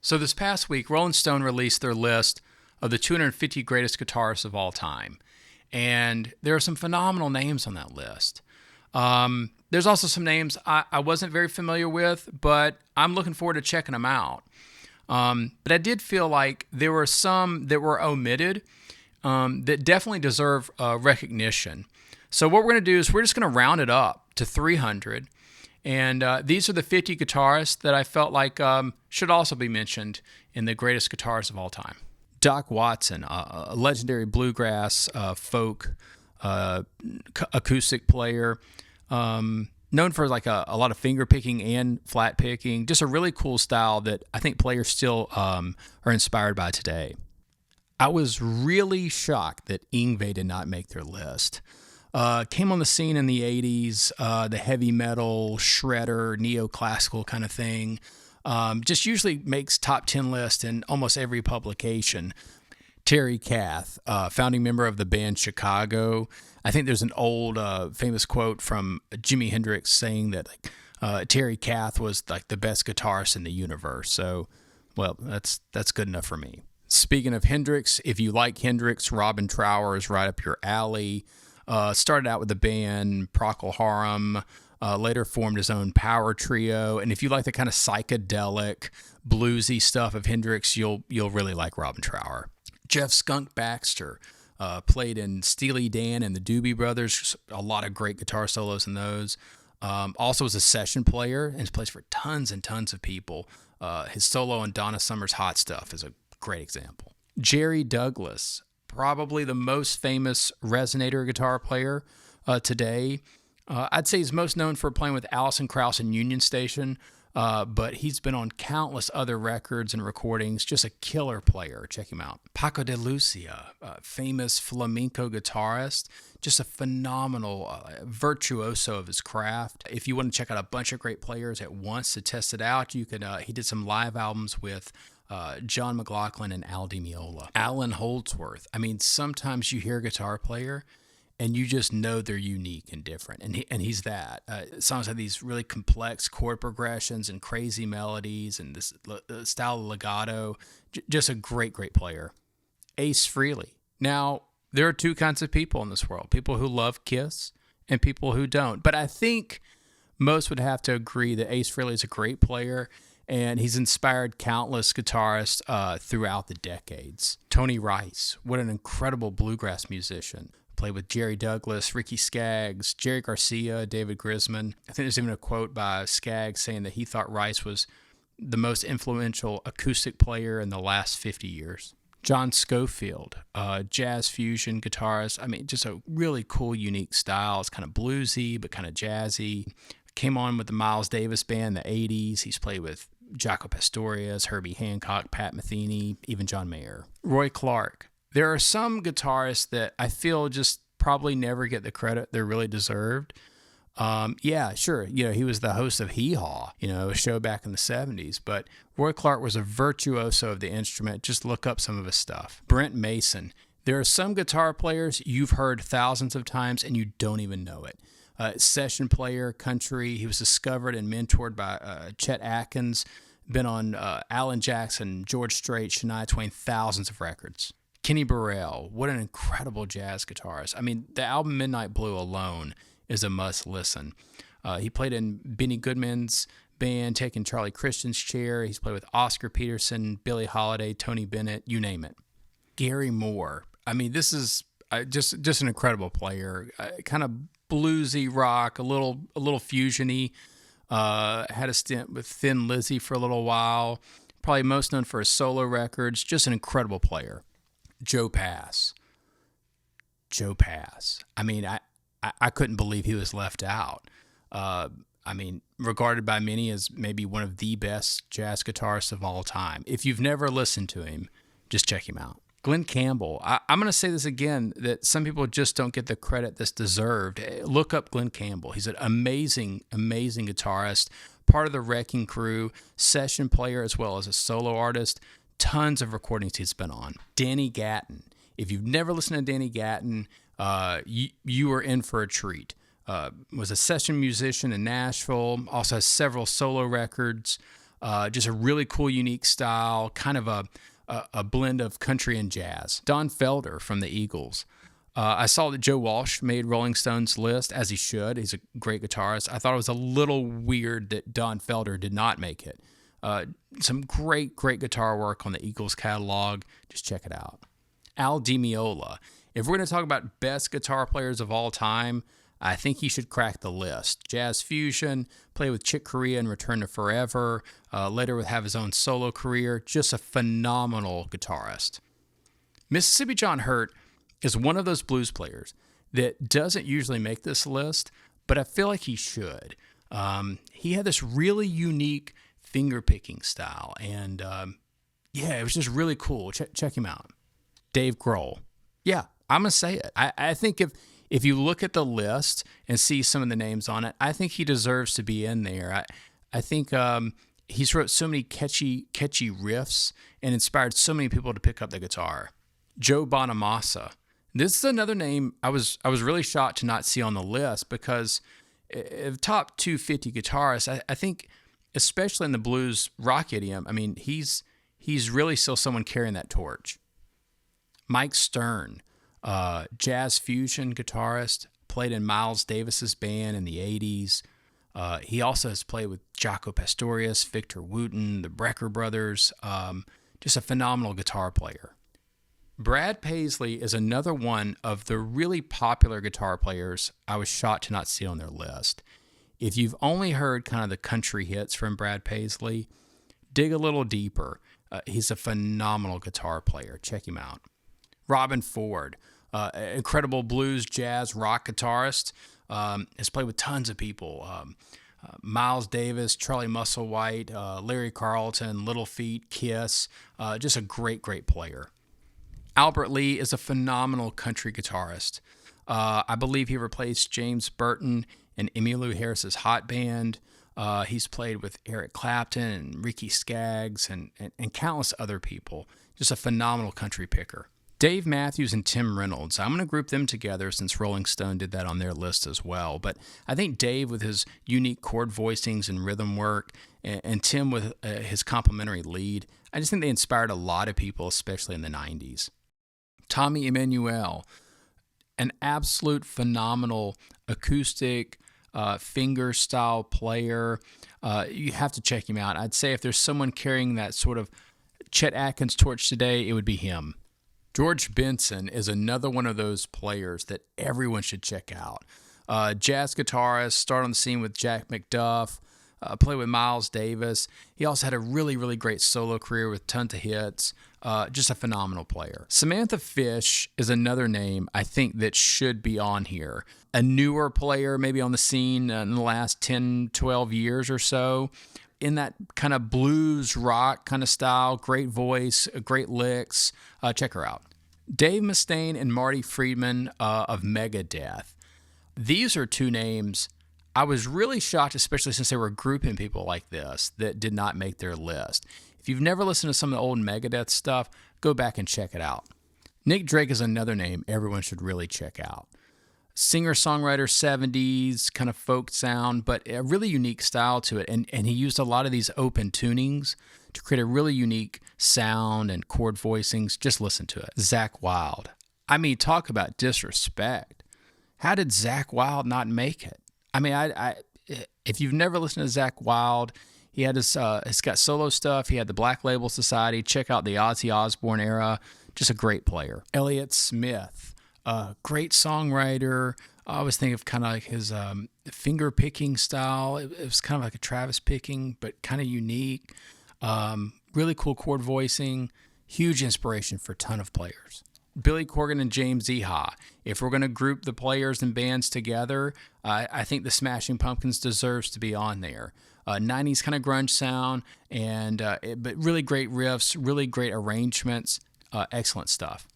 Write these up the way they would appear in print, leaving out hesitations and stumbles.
So this past week, Rolling Stone released their list of the 250 greatest guitarists of all time. And there are some phenomenal names on that list. There's also some names I wasn't very familiar with, but I'm looking forward to checking them out. But I did feel like there were some that were omitted that definitely deserve recognition. So what we're going to do is we're just going to round it up to 300. And these are the 50 guitarists that I felt like should also be mentioned in the greatest guitarists of all time. Doc Watson, a legendary bluegrass, folk, acoustic player, known for like a lot of finger picking and flat picking. Just a really cool style that I think players still are inspired by today. I was really shocked that Yngwie did not make their list. Came on the scene in the 80s, the heavy metal, shredder, neoclassical kind of thing. Just usually makes top 10 lists in almost every publication. Terry Kath, founding member of the band Chicago. I think there's an old famous quote from Jimi Hendrix saying that Terry Kath was like the best guitarist in the universe. So, well, that's good enough for me. Speaking of Hendrix, if you like Hendrix, Robin Trower is right up your alley. Started out with the band Procol Harum, later formed his own power trio. And if you like the kind of psychedelic, bluesy stuff of Hendrix, you'll really like Robin Trower. Jeff "Skunk" Baxter played in Steely Dan and the Doobie Brothers. A lot of great guitar solos in those. Also was a session player and plays for tons and tons of people. His solo on Donna Summer's Hot Stuff is a great example. Jerry Douglas, probably the most famous resonator guitar player today. I'd say he's most known for playing with Alison Krauss and Union Station, but he's been on countless other records and recordings. Just a killer player. Check him out. Paco de Lucia, famous flamenco guitarist, just a phenomenal virtuoso of his craft. If you want to check out a bunch of great players at once to test it out, you can. He did some live albums with John McLaughlin and Al Di Meola. Allan Holdsworth. I mean, sometimes you hear a guitar player and you just know they're unique and different. And he's that. Songs have these really complex chord progressions and crazy melodies and this style of legato. Just a great, great player. Ace Frehley. Now, there are two kinds of people in this world. People who love Kiss and people who don't. But I think most would have to agree that Ace Frehley is a great player, and he's inspired countless guitarists throughout the decades. Tony Rice, what an incredible bluegrass musician. Played with Jerry Douglas, Ricky Skaggs, Jerry Garcia, David Grisman. I think there's even a quote by Skaggs saying that he thought Rice was the most influential acoustic player in the last 50 years. John Scofield, jazz fusion guitarist. I mean, just a really cool, unique style. It's kind of bluesy, but kind of jazzy. Came on with the Miles Davis Band in the 80s. He's played with Jaco Pastorius, Herbie Hancock, Pat Metheny, even John Mayer. Roy Clark. There are some guitarists that I feel just probably never get the credit they're really deserved. Yeah, sure. He was the host of Hee Haw, a show back in the 70s. But Roy Clark was a virtuoso of the instrument. Just look up some of his stuff. Brent Mason. There are some guitar players you've heard thousands of times and you don't even know it. Session player, country. He was discovered and mentored by Chet Atkins. Been on Alan Jackson, George Strait, Shania Twain, thousands of records. Kenny Burrell, what an incredible jazz guitarist. I mean, the album Midnight Blue alone is a must listen. He played in Benny Goodman's band, taking Charlie Christian's chair. He's played with Oscar Peterson, Billie Holiday, Tony Bennett, you name it. Gary Moore. I mean, this is just an incredible player. Kind of bluesy rock, a little fusion-y. Had a stint with Thin Lizzy for a little while. Probably most known for his solo records. Just an incredible player. Joe Pass. I mean, I couldn't believe he was left out. I mean, regarded by many as maybe one of the best jazz guitarists of all time. If you've never listened to him, just check him out. Glen Campbell. I'm going to say this again, that some people just don't get the credit that's deserved. Look up Glen Campbell. He's an amazing, amazing guitarist, part of the Wrecking Crew, session player as well as a solo artist. Tons of recordings he's been on. Danny Gatton. If you've never listened to Danny Gatton, you are in for a treat. Was a session musician in Nashville. Also has several solo records. Just a really cool, unique style, kind of a blend of country and jazz. Don Felder from the Eagles. I saw that Joe Walsh made Rolling Stone's list, as he should. He's a great guitarist. I thought it was a little weird that Don Felder did not make it. Some great guitar work on the Eagles catalog. Just check it out. Al Di Meola. If we're going to talk about best guitar players of all time, I think he should crack the list. Jazz fusion, play with Chick Corea and Return to Forever, later would have his own solo career. Just a phenomenal guitarist. Mississippi John Hurt is one of those blues players that doesn't usually make this list, but I feel like he should. He had this really unique finger-picking style, and yeah, it was just really cool. Check him out. Dave Grohl. Yeah, I'm going to say it. I think if you look at the list and see some of the names on it, I think he deserves to be in there. I think he's wrote so many catchy riffs and inspired so many people to pick up the guitar. Joe Bonamassa. This is another name I was really shocked to not see on the list, because top 250 guitarists, I think, especially in the blues rock idiom, I mean, he's really still someone carrying that torch. Mike Stern, jazz fusion guitarist, played in Miles Davis's band in the 80s. He also has played with Jaco Pastorius, Victor Wooten, the Brecker Brothers. Just a phenomenal guitar player. Brad Paisley is another one of the really popular guitar players I was shocked to not see on their list. If you've only heard kind of the country hits from Brad Paisley, dig a little deeper. He's a phenomenal guitar player. Check him out. Robin Ford, incredible blues, jazz, rock guitarist, has played with tons of people. Miles Davis, Charlie Musselwhite, Larry Carlton, Little Feat, Kiss, just a great player. Albert Lee is a phenomenal country guitarist. I believe he replaced James Burton in Emmylou Harris's Hot Band. He's played with Eric Clapton and Ricky Skaggs and countless other people. Just a phenomenal country picker. Dave Matthews and Tim Reynolds. I'm going to group them together since Rolling Stone did that on their list as well. But I think Dave with his unique chord voicings and rhythm work, and Tim with his complementary lead, I just think they inspired a lot of people, especially in the 90s. Tommy Emmanuel, an absolute phenomenal acoustic finger style player. You have to check him out. I'd say if there's someone carrying that sort of Chet Atkins torch today, it would be him. George Benson is another one of those players that everyone should check out. Jazz guitarist, started on the scene with Jack McDuff, played with Miles Davis. He also had a really great solo career with tons of hits. Just a phenomenal player. Samantha Fish is another name I think that should be on here. A newer player, maybe on the scene in the last 10, 12 years or so. In that kind of blues rock kind of style, great voice, great licks. Check her out. Dave Mustaine and Marty Friedman of Megadeth. These are two names I was really shocked, especially since they were grouping people like this that did not make their list. If you've never listened to some of the old Megadeth stuff, go back and check it out. Nick Drake is another name everyone should really check out. Singer-songwriter, 70s, kind of folk sound, but a really unique style to it. And he used a lot of these open tunings to create a really unique sound and chord voicings. Just listen to it. Zakk Wylde. I mean, talk about disrespect. How did Zakk Wylde not make it? I mean, if you've never listened to Zakk Wylde, he had he's got solo stuff. He had the Black Label Society. Check out the Ozzy Osbourne era. Just a great player. Elliott Smith. Great songwriter. I always think of kind of like his finger picking style. It was kind of like a Travis picking, but kind of unique. Really cool chord voicing. Huge inspiration for a ton of players. Billy Corgan and James Iha. If we're going to group the players and bands together, I think the Smashing Pumpkins deserves to be on there. 90s kind of grunge sound, but really great riffs, really great arrangements, excellent stuff.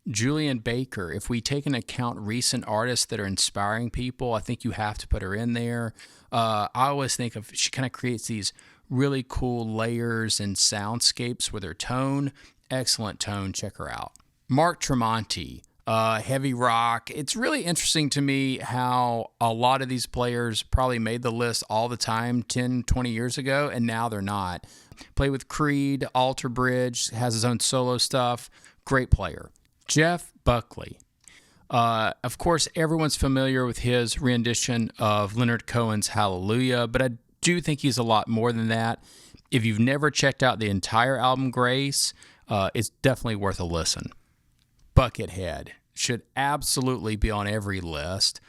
Julian Baker, if we take into account recent artists that are inspiring people, I think you have to put her in there. I always think of, she kind of creates these really cool layers and soundscapes with her tone. Excellent tone. Check her out. Mark Tremonti, heavy rock. It's really interesting to me how a lot of these players probably made the list all the time 10, 20 years ago, and now they're not. Played with Creed, Alter Bridge, has his own solo stuff. Great player. Jeff Buckley. Of course, everyone's familiar with his rendition of Leonard Cohen's Hallelujah, but I do think he's a lot more than that. If you've never checked out the entire album Grace, it's definitely worth a listen. Buckethead should absolutely be on every list.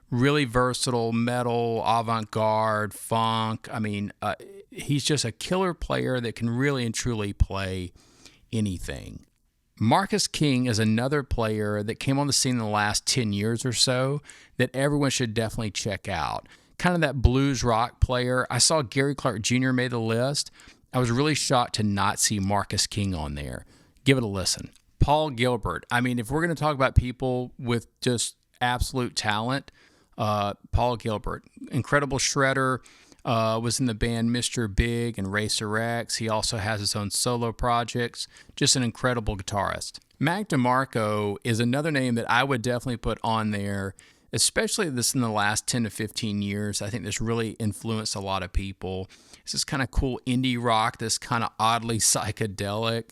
Really versatile, metal, avant-garde, funk. I mean, he's just a killer player that can really and truly play anything. Marcus King is another player that came on the scene in the last 10 years or so that everyone should definitely check out. Kind of that blues rock player. I saw Gary Clark Jr. made the list. I was really shocked to not see Marcus King on there. Give it a listen. Paul Gilbert. I mean, if we're going to talk about people with just absolute talent, Paul Gilbert, incredible shredder, was in the band Mr. Big and Racer X. He also has his own solo projects. Just an incredible guitarist. Mac DeMarco is another name that I would definitely put on there, especially this in the last 10 to 15 years. I think this really influenced a lot of people. It's this kind of cool indie rock, this kind of oddly psychedelic.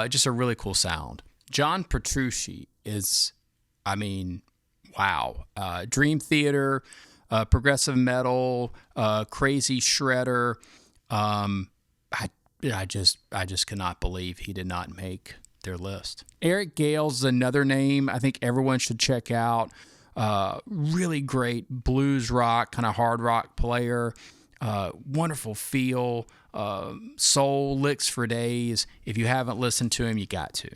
Just a really cool sound. John Petrucci is, I mean, wow. Dream Theater, progressive metal, crazy shredder. I just cannot believe he did not make their list. Eric Gales is another name I think everyone should check out. Really great blues rock, kind of hard rock player. Wonderful feel. Soul licks for days. If you haven't listened to him, you got to.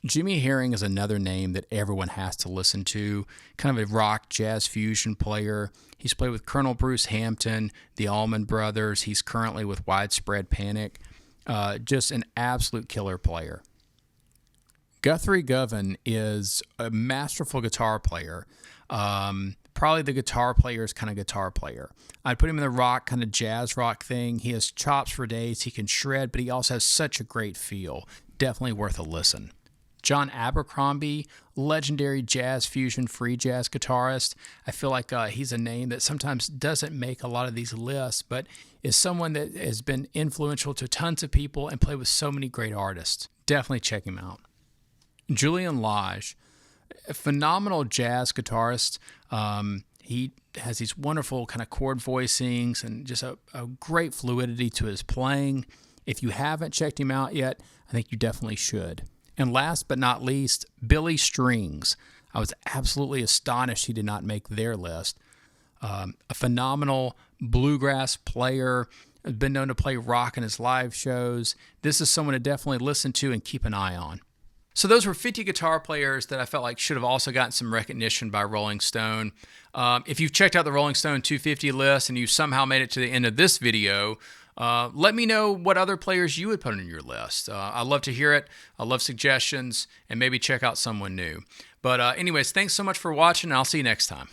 Jimmy Herring is another name that everyone has to listen to. Kind of a rock jazz fusion player. He's played with Colonel Bruce Hampton, the Allman Brothers. He's currently with Widespread Panic. Just an absolute killer player. Guthrie Govan is a masterful guitar player. Probably the guitar player's kind of guitar player. I'd put him in the rock, kind of jazz rock thing. He has chops for days. He can shred, but he also has such a great feel. Definitely worth a listen. John Abercrombie, legendary jazz fusion free jazz guitarist. I feel like he's a name that sometimes doesn't make a lot of these lists, but is someone that has been influential to tons of people and played with so many great artists. Definitely check him out. Julian Lage, a phenomenal jazz guitarist. He has these wonderful kind of chord voicings and just a great fluidity to his playing. If you haven't checked him out yet, I think you definitely should. And last but not least, Billy Strings. I was absolutely astonished he did not make their list. A phenomenal bluegrass player, has been known to play rock in his live shows. This is someone to definitely listen to and keep an eye on. So those were 50 guitar players that I felt like should have also gotten some recognition by Rolling Stone. If you've checked out the Rolling Stone 250 list and you somehow made it to the end of this video, let me know what other players you would put on your list. I love to hear it. I love suggestions, and maybe check out someone new. But anyways, thanks so much for watching, and I'll see you next time.